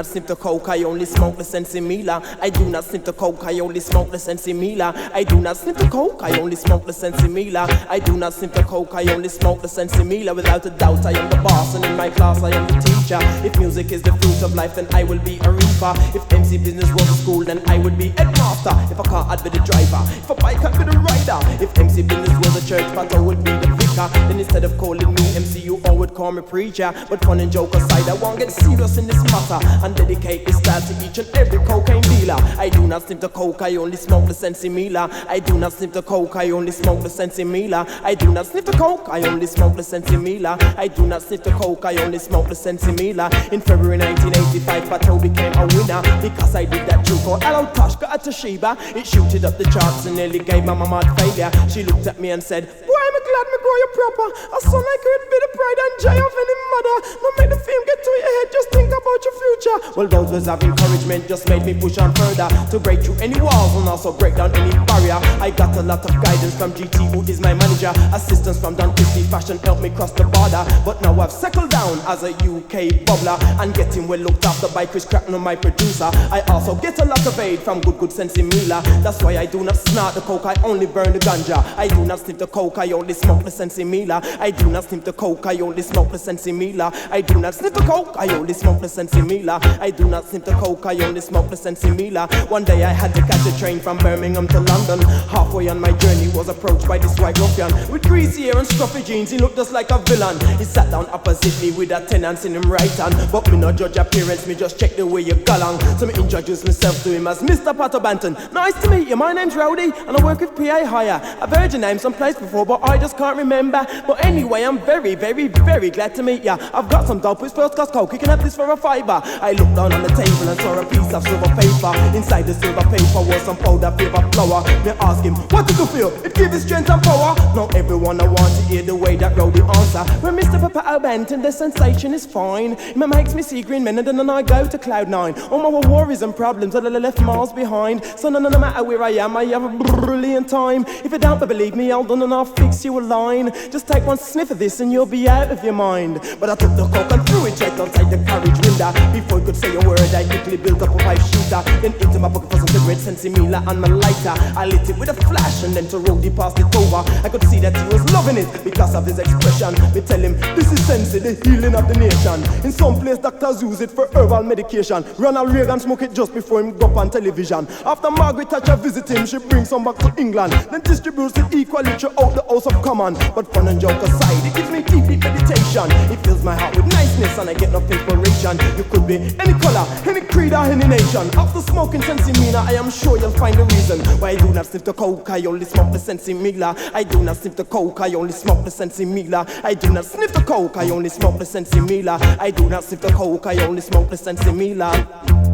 sniff the coke, I only smoke the sensimilla. I do not sniff the coke, I only smoke the sensimilla. I do not sniff the coke, I only smoke the sensimilla. I do not sniff the coke, I only smoke the sensimilla. Without a doubt, I am the boss, and in my class, I am the teacher. If music is the fruit of life, then I will be a reaper. If MC business was a school, then I would be headmaster. If a car, I'd be the driver. If a bike, I'd be the rider. If MC business was a church, Pato would be the vicar. Then instead of calling me MC, you all would call me preacher. But fun and joke aside, I won't get serious in this matter and dedicate this style to each and every cocaine dealer. I do not sniff the coke, I only smoke the sensimilla. I do not sniff the coke, I only smoke the sensimilla. I do not sniff the coke, I only smoke the sensimilla. I do not sniff the coke, I only smoke the sensimilla. In February 1985, Pato became a winner because I did that juke called Hello Tosh, got a Toshiba. It shooted up the charts and nearly gave my mama a failure. She looked at me and said, "Boy, I'm glad me grow you proper. A son like you would be the pride and joy of any mother. Don't make the fame get to your head, just think about your future." Well, those words of encouragement just made me push on further to break through any walls and also break down any barrier. I got a lot of guidance from GT, who is my manager. Assistance from Don Christie Fashion helped me cross the border. But now I've settled down as a UK bubbler and getting well looked after by Chris Cracknell, my producer. I also get a lot of aid from good sensimilla. That's why I do not snort the coke, I only burn the ganja. I do not sniff the coke, I only smoke the sensimilla. I do not sniff the coke, I only smoke the sensimilla. I do not sniff the coke, I only smoke the sensimilla. I do not sniff the coke, I only smoke the sensimilla. One day I had to catch a train from Birmingham to London. Halfway on my journey was approached by this white ruffian with greasy hair and scruffy jeans. He looked just like a villain. He sat down opposite me with a tenant in him right hand. But me no judge appearance, me just check the way you go along. So me introduce myself to him as Mr. Pato Banton. "Nice to meet you, my name's Rowdy and I work with PA Hire. I've heard your name someplace before but I just can't remember. But anyway, I'm very glad to meet ya. I've got some dope with first class coke, you can have this for a fiver." I looked down on the table and saw a piece of silver paper. Inside the silver paper was some powder flavour flour. Me asked him, "What did you feel? It gave his strength and power." Now everyone I want to hear the way that Rowdy answer. "Well, Mr. Pato Banton, the sensation is fine. It makes me see green men and then I go to cloud nine. All my worries and problems are left miles behind. So no matter where I am, I have a brilliant time. If you don't believe me, I'll done and I'll fix you a line. Just take one sniff of this and you'll be out of your mind." But I took the coke and threw it straight outside the carriage window. Before he could say a word, I quickly built up a 5-shooter. Then into my pocket for some cigarettes, sensimilla and my lighter. I lit it with a flash and then to Rowdy passed it over. I could see that he was loving it because of his expression. Me tell him, "This is Sensi, the healing of the nation. In some place doctors use it for herbal medication. Ronald Reagan smoked it just before him go up on television. After Margaret Thatcher visit him, she brings some back to England. Then distributes it equally throughout the House of Commons. But fun and joke aside, it gives me deep meditation. It fills my heart with niceness and I get no inspiration. You could be any color, any creed or any nation. After smoking sensimilla, I am sure you'll find the reason why I do not sniff the coke, I only smoke the sensimilla. I do not sniff the coke, I only smoke the sensimilla. I do not sniff the coke, I only smoke the sensimilla. I do not sniff the coke, I only smoke the sensimilla.